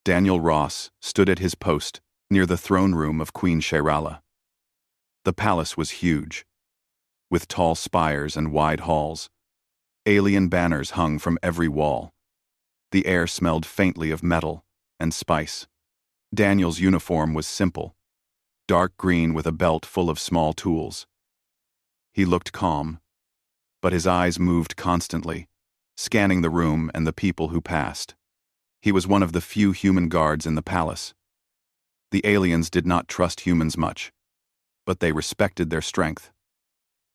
Daniel Ross stood at his post near the throne room of Queen Shairala. The palace was huge, with tall spires and wide halls. Alien banners hung from every wall. The air smelled faintly of metal and spice. Daniel's uniform was simple, dark green with a belt full of small tools. He looked calm, but his eyes moved constantly, scanning the room and the people who passed. He was one of the few human guards in the palace. The aliens did not trust humans much, but they respected their strength.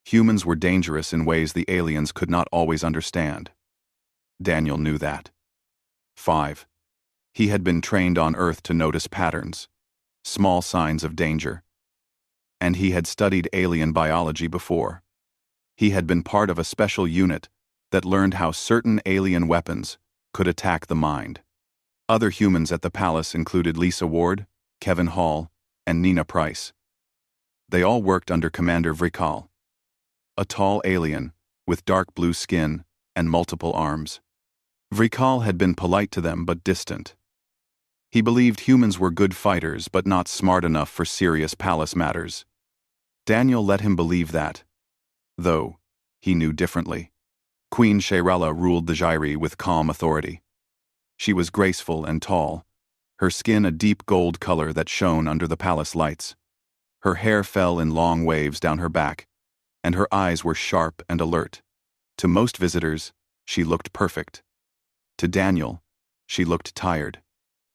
Humans were dangerous in ways the aliens could not always understand. Daniel knew that. 5. He had been trained on Earth to notice patterns, small signs of danger. And he had studied alien biology before. He had been part of a special unit that learned how certain alien weapons could attack the mind. Other humans at the palace included Lisa Ward, Kevin Hall, and Nina Price. They all worked under Commander Vrikal, a tall alien with dark blue skin and multiple arms. Vrikal had been polite to them but distant. He believed humans were good fighters but not smart enough for serious palace matters. Daniel let him believe that, though he knew differently. Queen Shairala ruled the Jairi with calm authority. She was graceful and tall, her skin a deep gold color that shone under the palace lights. Her hair fell in long waves down her back, and her eyes were sharp and alert. To most visitors, she looked perfect. To Daniel, she looked tired.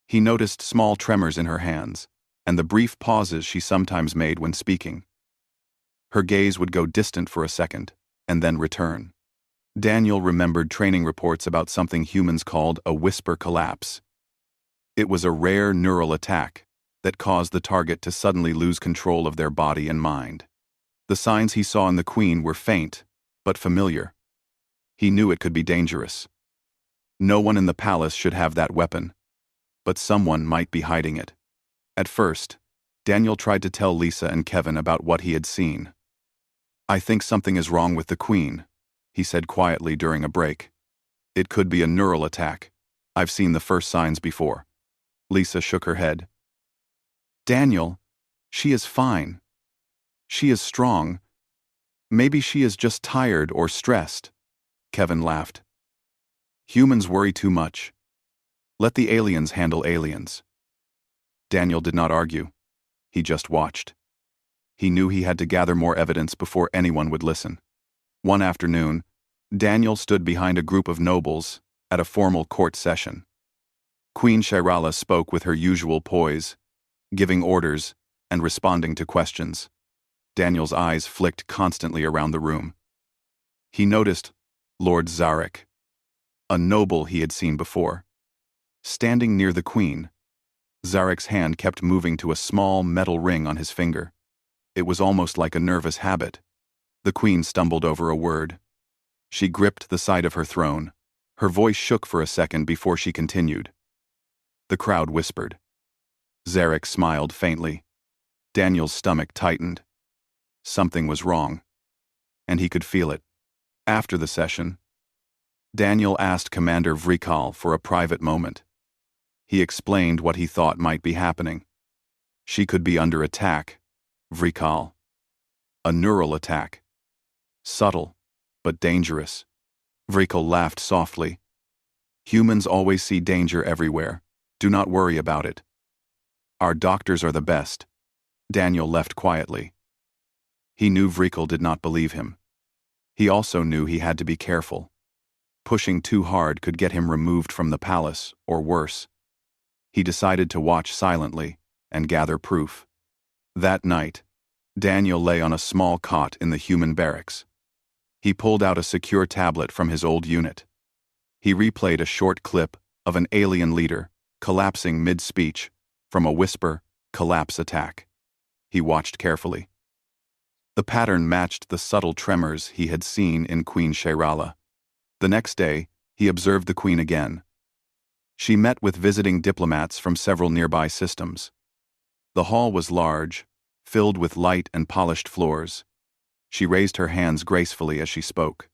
He noticed small tremors in her hands, and the brief pauses she sometimes made when speaking. Her gaze would go distant for a second, and then return. Daniel remembered training reports about something humans called a whisper collapse. It was a rare neural attack that caused the target to suddenly lose control of their body and mind. The signs he saw in the Queen were faint, but familiar. He knew it could be dangerous. No one in the palace should have that weapon, but someone might be hiding it. At first, Daniel tried to tell Lisa and Kevin about what he had seen. "I think something is wrong with the Queen," he said quietly during a break. "It could be a neural attack. I've seen the first signs before." Lisa shook her head. "Daniel, she is fine. She is strong. Maybe she is just tired or stressed." Kevin laughed. "Humans worry too much. Let the aliens handle aliens." Daniel did not argue. He just watched. He knew he had to gather more evidence before anyone would listen. One afternoon, Daniel stood behind a group of nobles at a formal court session. Queen Shairala spoke with her usual poise, giving orders and responding to questions. Daniel's eyes flicked constantly around the room. He noticed Lord Zarek, a noble he had seen before. Standing near the Queen, Zarek's hand kept moving to a small metal ring on his finger. It was almost like a nervous habit. The Queen stumbled over a word. She gripped the side of her throne. Her voice shook for a second before she continued. The crowd whispered. Zarek smiled faintly. Daniel's stomach tightened. Something was wrong, and he could feel it. After the session, Daniel asked Commander Vrikal for a private moment. He explained what he thought might be happening. She could be under attack, Vrikal. A neural attack. Subtle, but dangerous. Vrikal laughed softly. Humans always see danger everywhere. Do not worry about it. Our doctors are the best. Daniel left quietly. He knew Vrikal did not believe him. He also knew he had to be careful. Pushing too hard could get him removed from the palace, or worse. He decided to watch silently and gather proof. That night, Daniel lay on a small cot in the human barracks. He pulled out a secure tablet from his old unit. He replayed a short clip of an alien leader collapsing mid-speech from a whisper collapse attack. He watched carefully. The pattern matched the subtle tremors he had seen in Queen Shairala. The next day, he observed the Queen again. She met with visiting diplomats from several nearby systems. The hall was large, filled with light and polished floors. She raised her hands gracefully as she spoke.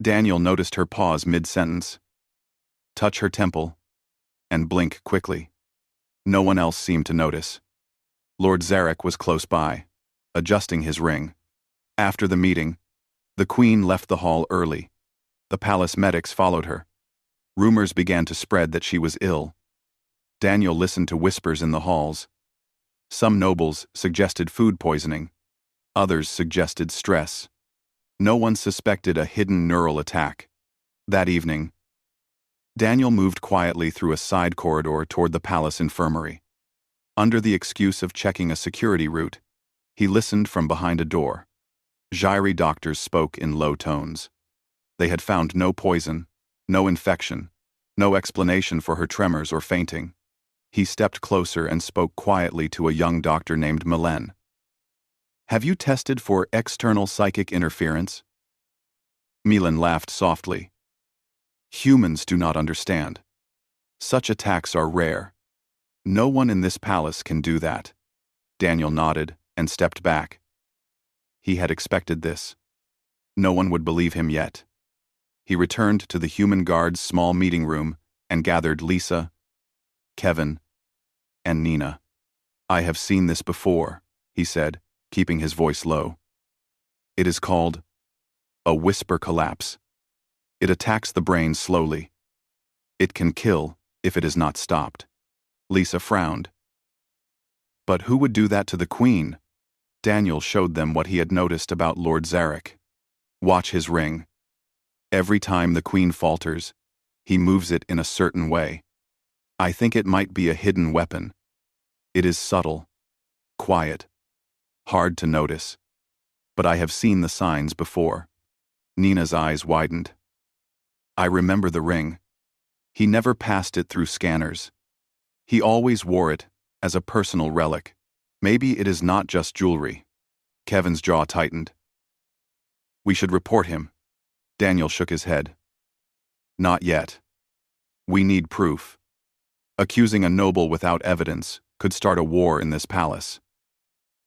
Daniel noticed her pause mid-sentence, touch her temple, and blink quickly. No one else seemed to notice. Lord Zarek was close by, adjusting his ring. After the meeting, the queen left the hall early. The palace medics followed her. Rumors began to spread that she was ill. Daniel listened to whispers in the halls. Some nobles suggested food poisoning. Others suggested stress. No one suspected a hidden neural attack. That evening, Daniel moved quietly through a side corridor toward the palace infirmary. Under the excuse of checking a security route, he listened from behind a door. Jairi doctors spoke in low tones. They had found no poison, no infection, no explanation for her tremors or fainting. He stepped closer and spoke quietly to a young doctor named Milen. "Have you tested for external psychic interference?" Milen laughed softly. "Humans do not understand. Such attacks are rare. No one in this palace can do that." Daniel nodded and stepped back. He had expected this. No one would believe him yet. He returned to the human guard's small meeting room and gathered Lisa, Kevin, and Nina. "I have seen this before," he said, keeping his voice low. "It is called a whisper collapse. It attacks the brain slowly. It can kill if it is not stopped." Lisa frowned. "But who would do that to the queen?" Daniel showed them what he had noticed about Lord Zarek. "Watch his ring. Every time the queen falters, he moves it in a certain way. I think it might be a hidden weapon. It is subtle, quiet, hard to notice. But I have seen the signs before." Nina's eyes widened. "I remember the ring. He never passed it through scanners. He always wore it as a personal relic. Maybe it is not just jewelry." Kevin's jaw tightened. "We should report him." Daniel shook his head. "Not yet. We need proof. Accusing a noble without evidence could start a war in this palace.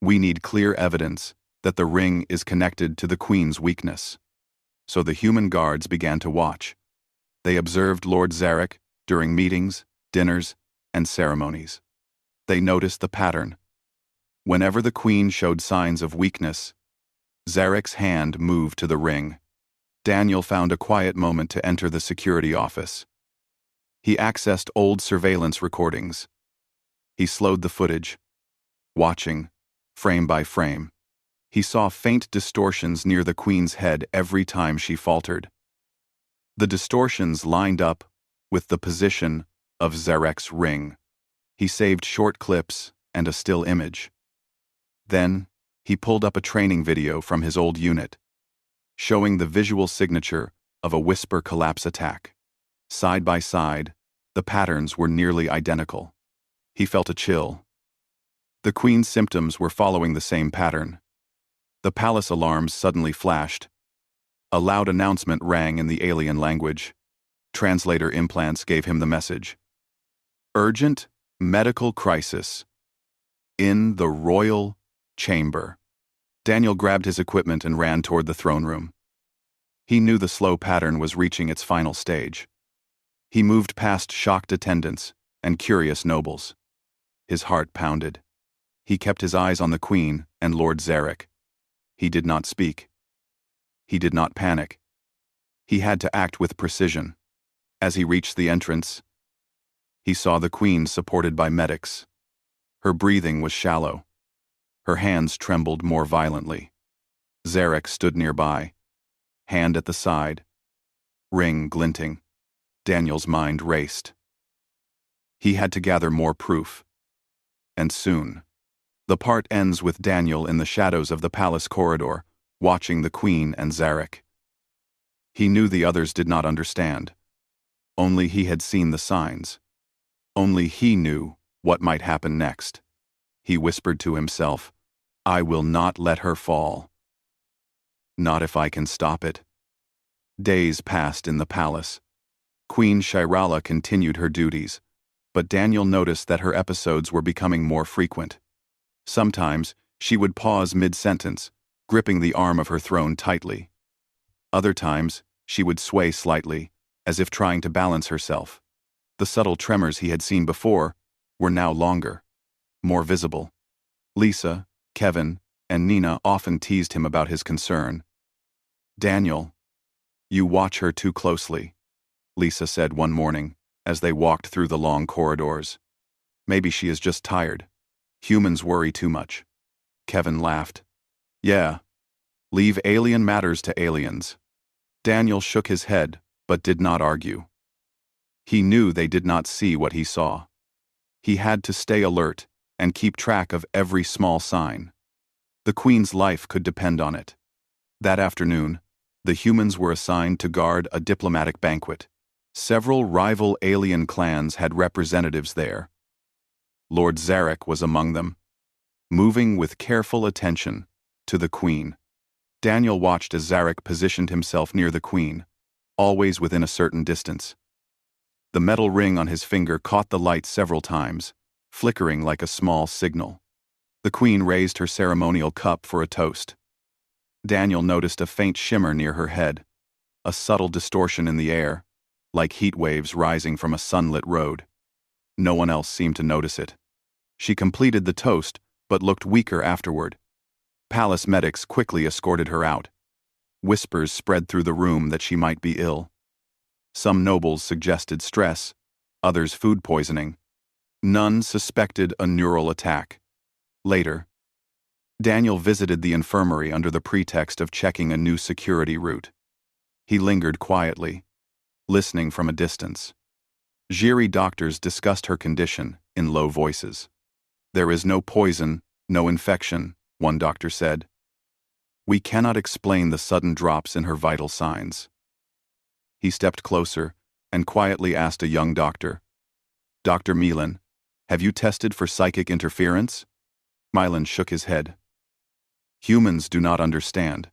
We need clear evidence that the ring is connected to the queen's weakness." So the human guards began to watch. They observed Lord Zarek during meetings, dinners, and ceremonies. They noticed the pattern. Whenever the queen showed signs of weakness, Zarek's hand moved to the ring. Daniel found a quiet moment to enter the security office. He accessed old surveillance recordings. He slowed the footage, watching, frame by frame. He saw faint distortions near the queen's head every time she faltered. The distortions lined up with the position of Zarek's ring. He saved short clips and a still image. Then, he pulled up a training video from his old unit, showing the visual signature of a whisper collapse attack. Side by side, the patterns were nearly identical. He felt a chill. The queen's symptoms were following the same pattern. The palace alarms suddenly flashed. A loud announcement rang in the alien language. Translator implants gave him the message. "Urgent medical crisis. In the royal chamber." Daniel grabbed his equipment and ran toward the throne room. He knew the slow pattern was reaching its final stage. He moved past shocked attendants and curious nobles. His heart pounded. He kept his eyes on the queen and Lord Zarek. He did not speak. He did not panic. He had to act with precision. As he reached the entrance, he saw the queen supported by medics. Her breathing was shallow. Her hands trembled more violently. Zarek stood nearby, hand at the side, ring glinting. Daniel's mind raced. He had to gather more proof. And soon. The part ends with Daniel in the shadows of the palace corridor, watching the queen and Zarek. He knew the others did not understand. Only he had seen the signs. Only he knew what might happen next. He whispered to himself, "I will not let her fall. Not if I can stop it." Days passed in the palace. Queen Shairala continued her duties, but Daniel noticed that her episodes were becoming more frequent. Sometimes, she would pause mid-sentence, gripping the arm of her throne tightly. Other times, she would sway slightly, as if trying to balance herself. The subtle tremors he had seen before were now longer, more visible. Lisa, Kevin, and Nina often teased him about his concern. "Daniel, you watch her too closely," Lisa said one morning as they walked through the long corridors. "Maybe she is just tired. Humans worry too much." Kevin laughed. "Yeah, leave alien matters to aliens." Daniel shook his head, but did not argue. He knew they did not see what he saw. He had to stay alert and keep track of every small sign. The Queen's life could depend on it. That afternoon, the humans were assigned to guard a diplomatic banquet. Several rival alien clans had representatives there. Lord Zarek was among them, moving with careful attention to the Queen. Daniel watched as Zarek positioned himself near the Queen, always within a certain distance. The metal ring on his finger caught the light several times, flickering like a small signal. The Queen raised her ceremonial cup for a toast. Daniel noticed a faint shimmer near her head, a subtle distortion in the air, like heat waves rising from a sunlit road. No one else seemed to notice it. She completed the toast, but looked weaker afterward. Palace medics quickly escorted her out. Whispers spread through the room that she might be ill. Some nobles suggested stress, others food poisoning. None suspected a neural attack. Later, Daniel visited the infirmary under the pretext of checking a new security route. He lingered quietly, listening from a distance. Jiri doctors discussed her condition in low voices. "There is no poison, no infection," one doctor said. "We cannot explain the sudden drops in her vital signs." He stepped closer and quietly asked a young doctor, "Dr. Milan, have you tested for psychic interference?" Milan shook his head. "Humans do not understand.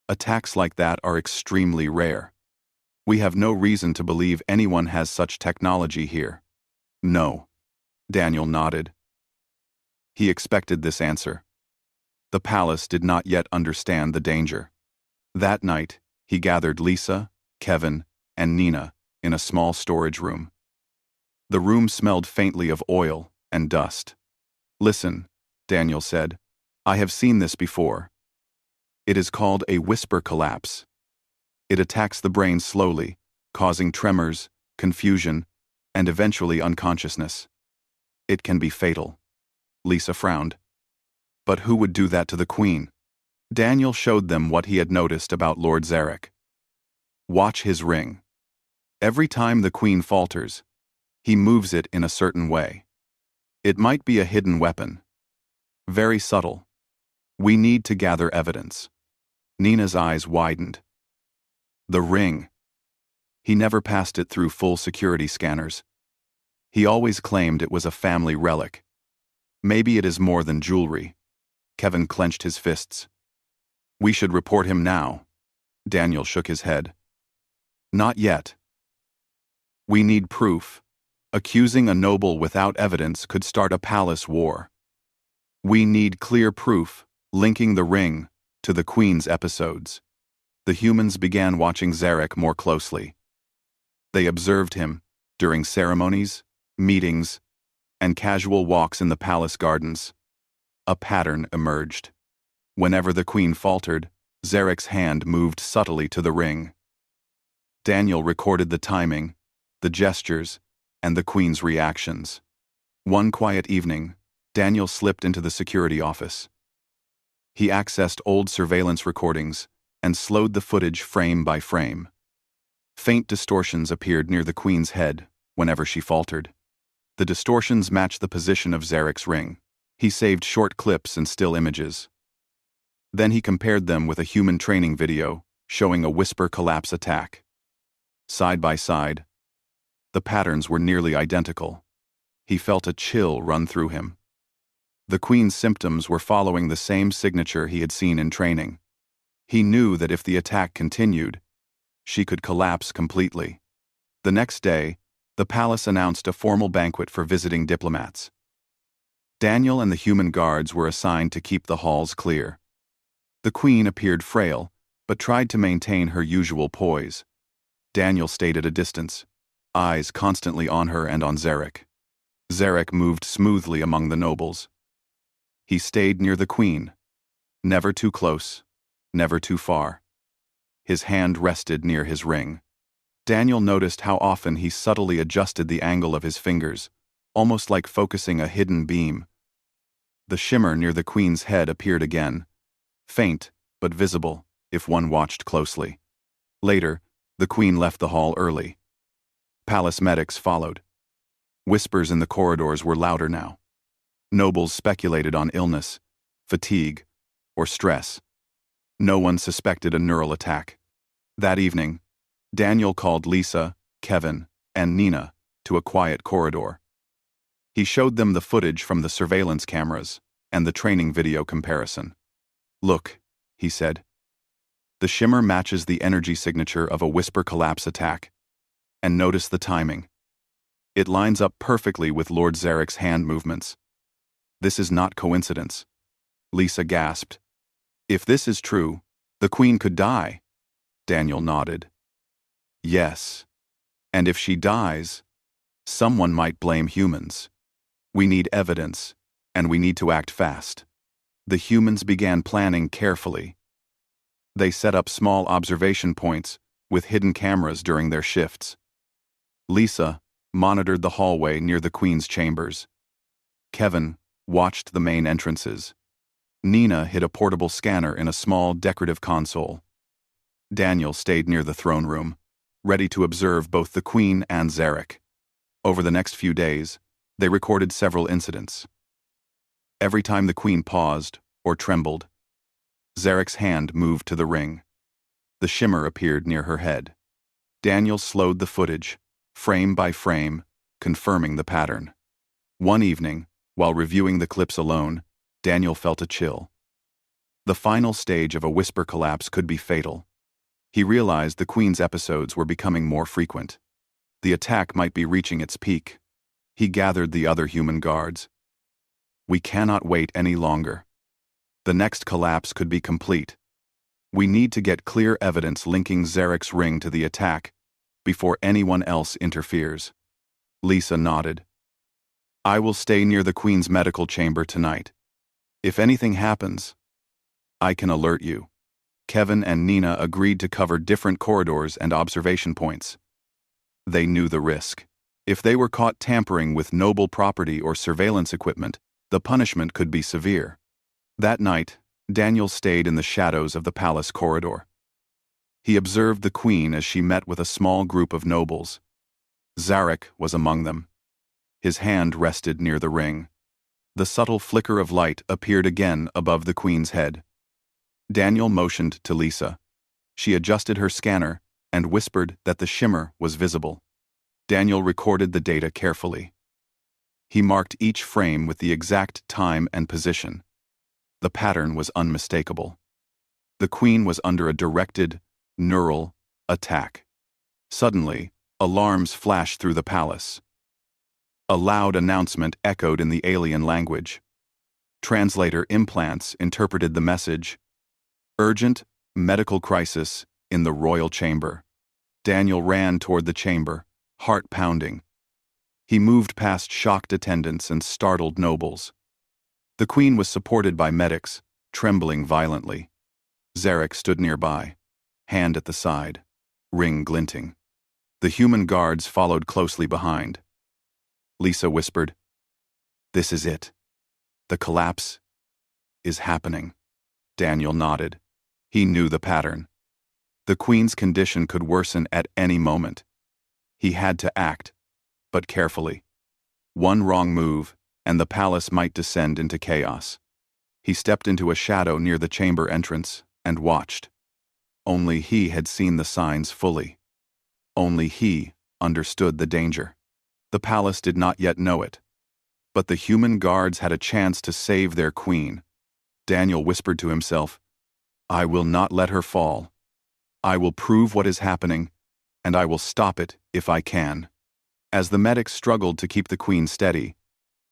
Attacks like that are extremely rare. We have no reason to believe anyone has such technology here." "No." Daniel nodded. He expected this answer. The palace did not yet understand the danger. That night, he gathered Lisa, Kevin, and Nina in a small storage room. The room smelled faintly of oil and dust. "Listen," Daniel said, "I have seen this before. It is called a whisper collapse. It attacks the brain slowly, causing tremors, confusion, and eventually unconsciousness. It can be fatal." Lisa frowned. "But who would do that to the Queen?" Daniel showed them what he had noticed about Lord Zarek. "Watch his ring. Every time the Queen falters, he moves it in a certain way. It might be a hidden weapon. Very subtle. We need to gather evidence." Nina's eyes widened. "The ring. He never passed it through full security scanners. He always claimed it was a family relic. Maybe it is more than jewelry." Kevin clenched his fists. "We should report him now." Daniel shook his head. "Not yet. We need proof. Accusing a noble without evidence could start a palace war. We need clear proof linking the ring to the Queen's episodes." The humans began watching Zarek more closely. They observed him during ceremonies, meetings, and casual walks in the palace gardens. A pattern emerged. Whenever the Queen faltered, Zarek's hand moved subtly to the ring. Daniel recorded the timing, the gestures, and the Queen's reactions. One quiet evening, Daniel slipped into the security office. He accessed old surveillance recordings and slowed the footage frame by frame. Faint distortions appeared near the Queen's head whenever she faltered. The distortions matched the position of Zarek's ring. He saved short clips and still images. Then he compared them with a human training video showing a whisper collapse attack. Side by side, the patterns were nearly identical. He felt a chill run through him. The Queen's symptoms were following the same signature he had seen in training. He knew that if the attack continued, she could collapse completely. The next day, the palace announced a formal banquet for visiting diplomats. Daniel and the human guards were assigned to keep the halls clear. The Queen appeared frail, but tried to maintain her usual poise. Daniel stayed at a distance, eyes constantly on her and on Zarek. Zarek moved smoothly among the nobles. He stayed near the queen, never too close, never too far. His hand rested near his ring. Daniel noticed how often he subtly adjusted the angle of his fingers, almost like focusing a hidden beam. The shimmer near the queen's head appeared again, faint but visible if one watched closely. Later, the queen left the hall early. Palace medics followed. Whispers in the corridors were louder now. Nobles speculated on illness, fatigue, or stress. No one suspected a neural attack. That evening, Daniel called Lisa, Kevin, and Nina to a quiet corridor. He showed them the footage from the surveillance cameras and the training video comparison. "Look," he said. "The shimmer matches the energy signature of a whisper collapse attack. And notice the timing. It lines up perfectly with Lord Zarek's hand movements. This is not coincidence." Lisa gasped. "If this is true, the queen could die." Daniel nodded. "Yes. And if she dies, someone might blame humans. We need evidence, and we need to act fast." The humans began planning carefully. They set up small observation points with hidden cameras during their shifts. Lisa monitored the hallway near the queen's chambers. Kevin watched the main entrances. Nina hid a portable scanner in a small decorative console. Daniel stayed near the throne room, ready to observe both the queen and Zarek. Over the next few days, they recorded several incidents. Every time the queen paused or trembled, Zarek's hand moved to the ring. The shimmer appeared near her head. Daniel slowed the footage, frame by frame, confirming the pattern. One evening, while reviewing the clips alone, Daniel felt a chill. The final stage of a whisper collapse could be fatal. He realized the queen's episodes were becoming more frequent. The attack might be reaching its peak. He gathered the other human guards. "We cannot wait any longer. The next collapse could be complete. We need to get clear evidence linking Zarek's ring to the attack before anyone else interferes." Lisa nodded. "I will stay near the queen's medical chamber tonight. If anything happens, I can alert you." Kevin and Nina agreed to cover different corridors and observation points. They knew the risk. If they were caught tampering with noble property or surveillance equipment, the punishment could be severe. That night, Daniel stayed in the shadows of the palace corridor. He observed the queen as she met with a small group of nobles. Zarek was among them. His hand rested near the ring. The subtle flicker of light appeared again above the queen's head. Daniel motioned to Lisa. She adjusted her scanner and whispered that the shimmer was visible. Daniel recorded the data carefully. He marked each frame with the exact time and position. The pattern was unmistakable. The queen was under a directed, neural attack. Suddenly, alarms flashed through the palace. A loud announcement echoed in the alien language. Translator implants interpreted the message: "Urgent medical crisis in the royal chamber." Daniel ran toward the chamber, heart pounding. He moved past shocked attendants and startled nobles. The queen was supported by medics, trembling violently. Zarek stood nearby, hand at the side, ring glinting. The human guards followed closely behind. Lisa whispered, "This is it. The collapse is happening." Daniel nodded. He knew the pattern. The queen's condition could worsen at any moment. He had to act, but carefully. One wrong move, and the palace might descend into chaos. He stepped into a shadow near the chamber entrance and watched. Only he had seen the signs fully. Only he understood the danger. The palace did not yet know it, but the human guards had a chance to save their queen. Daniel whispered to himself, "I will not let her fall. I will prove what is happening, and I will stop it if I can." As the medics struggled to keep the queen steady,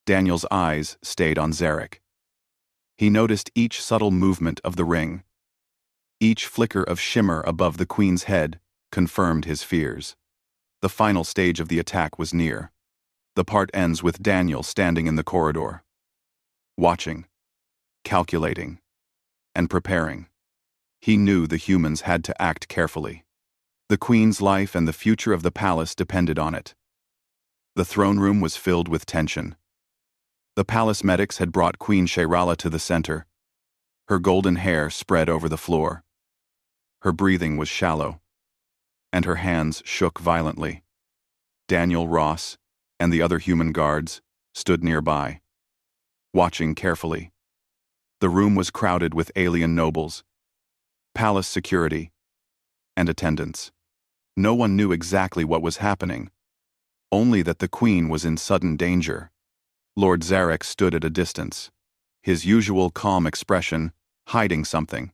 Daniel's eyes stayed on Zarek. He noticed each subtle movement of the ring. Each flicker of shimmer above the queen's head confirmed his fears. The final stage of the attack was near. The part ends with Daniel standing in the corridor, watching, calculating, and preparing. He knew the humans had to act carefully. The Queen's life and the future of the palace depended on it. The throne room was filled with tension. The palace medics had brought Queen Shairala to the center. Her golden hair spread over the floor. Her breathing was shallow, and her hands shook violently. Daniel, Ross, and the other human guards stood nearby, watching carefully. The room was crowded with alien nobles, palace security, and attendants. No one knew exactly what was happening, only that the Queen was in sudden danger. Lord Zarek stood at a distance, his usual calm expression hiding something.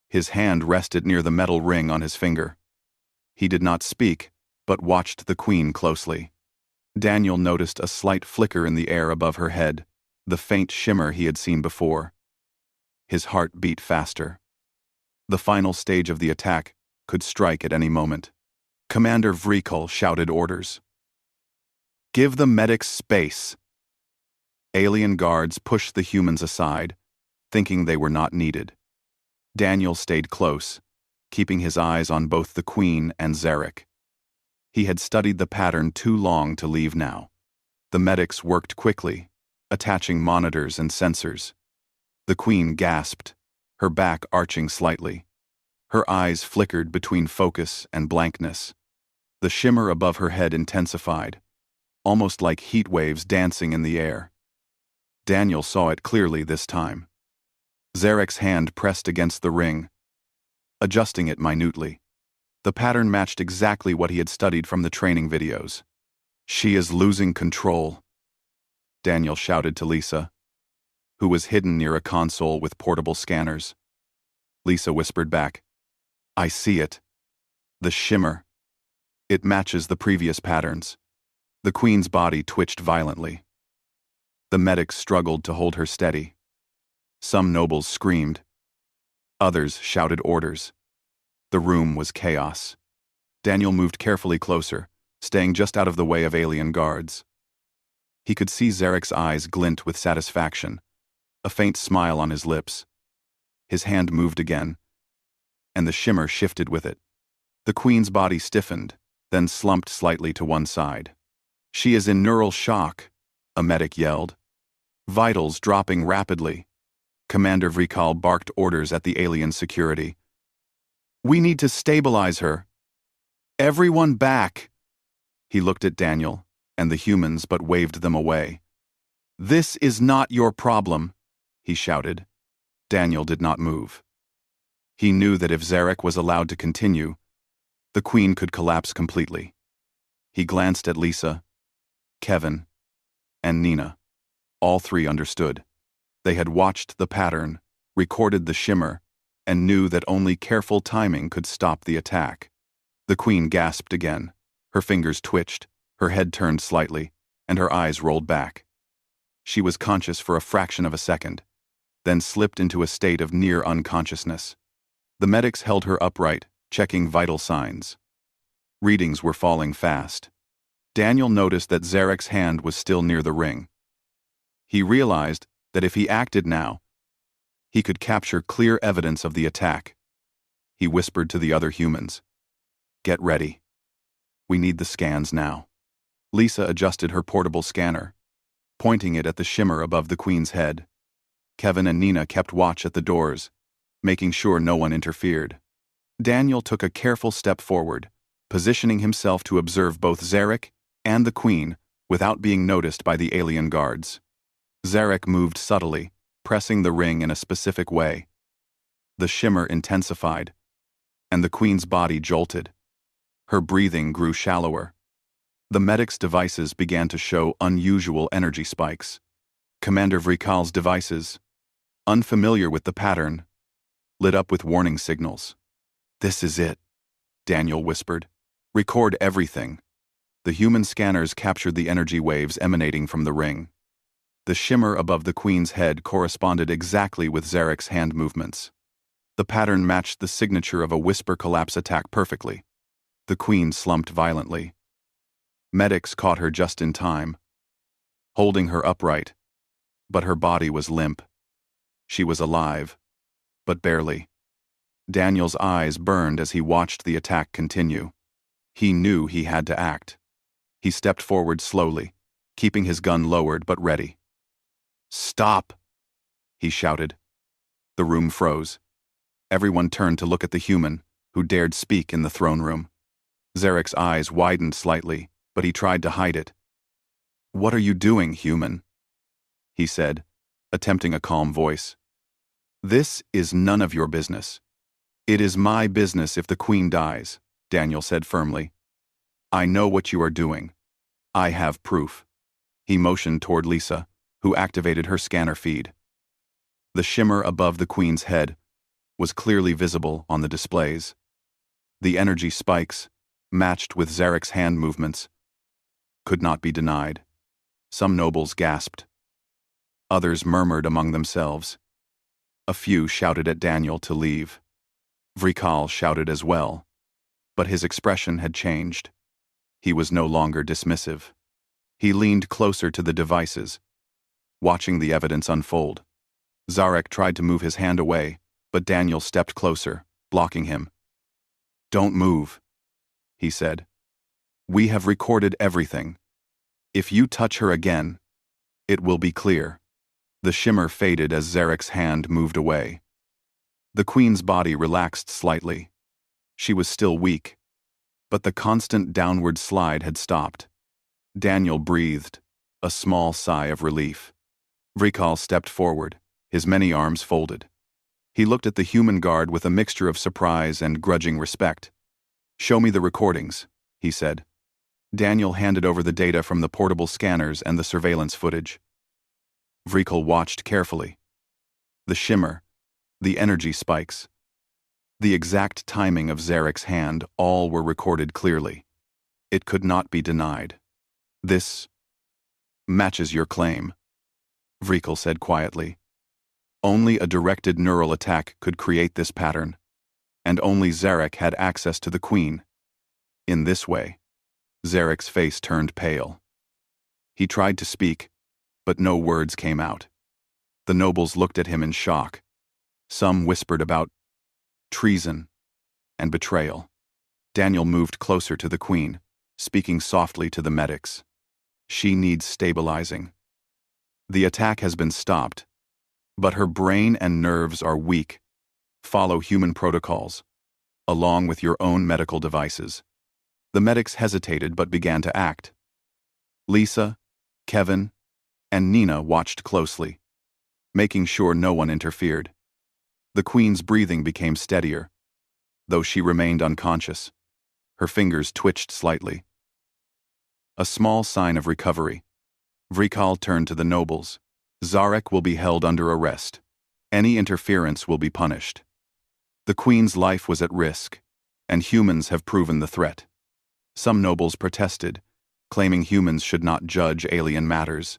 His hand rested near the metal ring on his finger. He did not speak, but watched the Queen closely. Daniel noticed a slight flicker in the air above her head, the faint shimmer he had seen before. His heart beat faster. The final stage of the attack could strike at any moment. Commander Vrikul shouted orders. "Give the medics space." Alien guards pushed the humans aside, thinking they were not needed. Daniel stayed close, keeping his eyes on both the Queen and Zarek. He had studied the pattern too long to leave now. The medics worked quickly, attaching monitors and sensors. The Queen gasped, her back arching slightly. Her eyes flickered between focus and blankness. The shimmer above her head intensified, almost like heat waves dancing in the air. Daniel saw it clearly this time. Zarek's hand pressed against the ring, adjusting it minutely. The pattern matched exactly what he had studied from the training videos. "She is losing control," Daniel shouted to Lisa, who was hidden near a console with portable scanners. Lisa whispered back, "I see it. The shimmer. It matches the previous patterns." The Queen's body twitched violently. The medics struggled to hold her steady. Some nobles screamed. Others shouted orders. The room was chaos. Daniel moved carefully closer, staying just out of the way of alien guards. He could see Zarek's eyes glint with satisfaction, a faint smile on his lips. His hand moved again, and the shimmer shifted with it. The Queen's body stiffened, then slumped slightly to one side. "She is in neural shock," a medic yelled. "Vitals dropping rapidly." Commander Vrikul barked orders at the alien security. "We need to stabilize her. Everyone back." He looked at Daniel and the humans but waved them away. "This is not your problem," he shouted. Daniel did not move. He knew that if Zarek was allowed to continue, the Queen could collapse completely. He glanced at Lisa, Kevin, and Nina. All three understood. They had watched the pattern, recorded the shimmer, and knew that only careful timing could stop the attack. The Queen gasped again. Her fingers twitched, her head turned slightly, and her eyes rolled back. She was conscious for a fraction of a second, then slipped into a state of near unconsciousness. The medics held her upright, checking vital signs. Readings were falling fast. Daniel noticed that Zarek's hand was still near the ring. He realized that if he acted now, he could capture clear evidence of the attack. He whispered to the other humans, "Get ready. We need the scans now." Lisa adjusted her portable scanner, pointing it at the shimmer above the Queen's head. Kevin and Nina kept watch at the doors, making sure no one interfered. Daniel took a careful step forward, positioning himself to observe both Zarek and the Queen without being noticed by the alien guards. Zarek moved subtly, pressing the ring in a specific way. The shimmer intensified, and the Queen's body jolted. Her breathing grew shallower. The medics' devices began to show unusual energy spikes. Commander Vrikul's devices, unfamiliar with the pattern, lit up with warning signals. "This is it," Daniel whispered. "Record everything." The human scanners captured the energy waves emanating from the ring. The shimmer above the Queen's head corresponded exactly with Zarek's hand movements. The pattern matched the signature of a whisper collapse attack perfectly. The Queen slumped violently. Medics caught her just in time, holding her upright, but her body was limp. She was alive, but barely. Daniel's eyes burned as he watched the attack continue. He knew he had to act. He stepped forward slowly, keeping his gun lowered but ready. "Stop!" he shouted. The room froze. Everyone turned to look at the human, who dared speak in the throne room. Zarek's eyes widened slightly, but he tried to hide it. "What are you doing, human?" he said, attempting a calm voice. "This is none of your business." "It is my business if the Queen dies," Daniel said firmly. "I know what you are doing. I have proof." He motioned toward Lisa, who activated her scanner feed. The shimmer above the Queen's head was clearly visible on the displays. The energy spikes, matched with Zarek's hand movements, could not be denied. Some nobles gasped. Others murmured among themselves. A few shouted at Daniel to leave. Vrikal shouted as well, but his expression had changed. He was no longer dismissive. He leaned closer to the devices, watching the evidence unfold. Zarek tried to move his hand away, but Daniel stepped closer, blocking him. "Don't move," he said. "We have recorded everything. If you touch her again, it will be clear." The shimmer faded as Zarek's hand moved away. The Queen's body relaxed slightly. She was still weak, but the constant downward slide had stopped. Daniel breathed, a small sigh of relief. Vrikal stepped forward, his many arms folded. He looked at the human guard with a mixture of surprise and grudging respect. "Show me the recordings," he said. Daniel handed over the data from the portable scanners and the surveillance footage. Vrikal watched carefully. The shimmer, the energy spikes, the exact timing of Zarek's hand, all were recorded clearly. It could not be denied. "This matches your claim," Vrikal said quietly. "Only a directed neural attack could create this pattern, and only Zarek had access to the Queen. In this way." Zarek's face turned pale. He tried to speak, but no words came out. The nobles looked at him in shock. Some whispered about treason and betrayal. Daniel moved closer to the Queen, speaking softly to the medics. "She needs stabilizing. The attack has been stopped, but her brain and nerves are weak. Follow human protocols, along with your own medical devices." The medics hesitated but began to act. Lisa, Kevin, and Nina watched closely, making sure no one interfered. The Queen's breathing became steadier, though she remained unconscious. Her fingers twitched slightly. A small sign of recovery. Vrikal turned to the nobles. "Zarek will be held under arrest. Any interference will be punished. The Queen's life was at risk, and humans have proven the threat." Some nobles protested, claiming humans should not judge alien matters.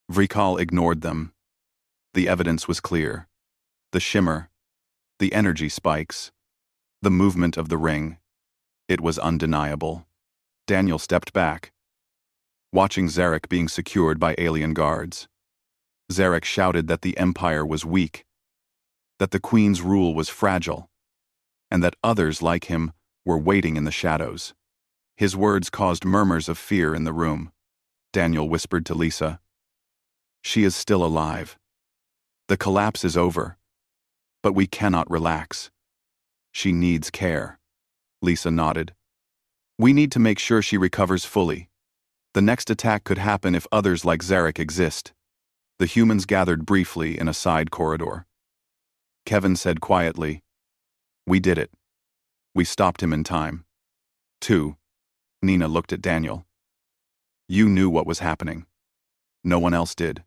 Vrikal ignored them. The evidence was clear. The shimmer, the energy spikes, the movement of the ring. It was undeniable. Daniel stepped back, watching Zarek being secured by alien guards. Zarek shouted that the Empire was weak, that the Queen's rule was fragile, and that others like him were waiting in the shadows. His words caused murmurs of fear in the room. Daniel whispered to Lisa, "She is still alive. The collapse is over, but we cannot relax. She needs care." Lisa nodded. "We need to make sure she recovers fully. The next attack could happen if others like Zarek exist." The humans gathered briefly in a side corridor. Kevin said quietly, "We did it. We stopped him in time." 2. Nina looked at Daniel. "You knew what was happening. No one else did.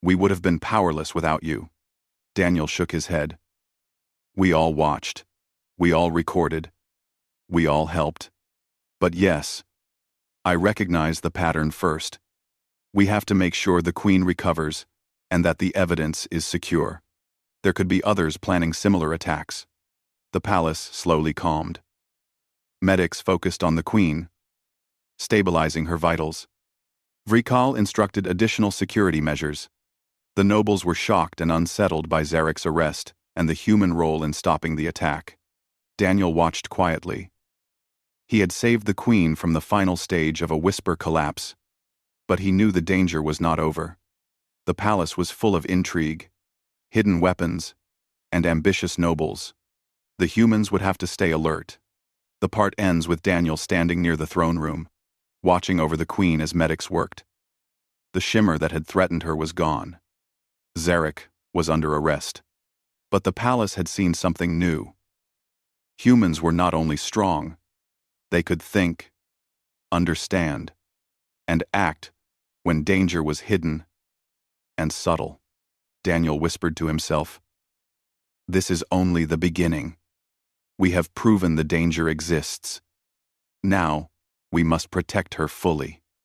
We would have been powerless without you." Daniel shook his head. "We all watched. We all recorded. We all helped. But yes, I recognize the pattern first. We have to make sure the Queen recovers and that the evidence is secure. There could be others planning similar attacks." The palace slowly calmed. Medics focused on the Queen, stabilizing her vitals. Vrikal instructed additional security measures. The nobles were shocked and unsettled by Zarek's arrest and the human role in stopping the attack. Daniel watched quietly. He had saved the queen from the final stage of a whisper collapse, but he knew the danger was not over. The palace was full of intrigue, hidden weapons, and ambitious nobles. The humans would have to stay alert. The part ends with Daniel standing near the throne room, watching over the queen as medics worked. The shimmer that had threatened her was gone. Zarek was under arrest. But the palace had seen something new. Humans were not only strong, they could think, understand, and act when danger was hidden and subtle. Daniel whispered to himself, "This is only the beginning. We have proven the danger exists. Now, we must protect her fully."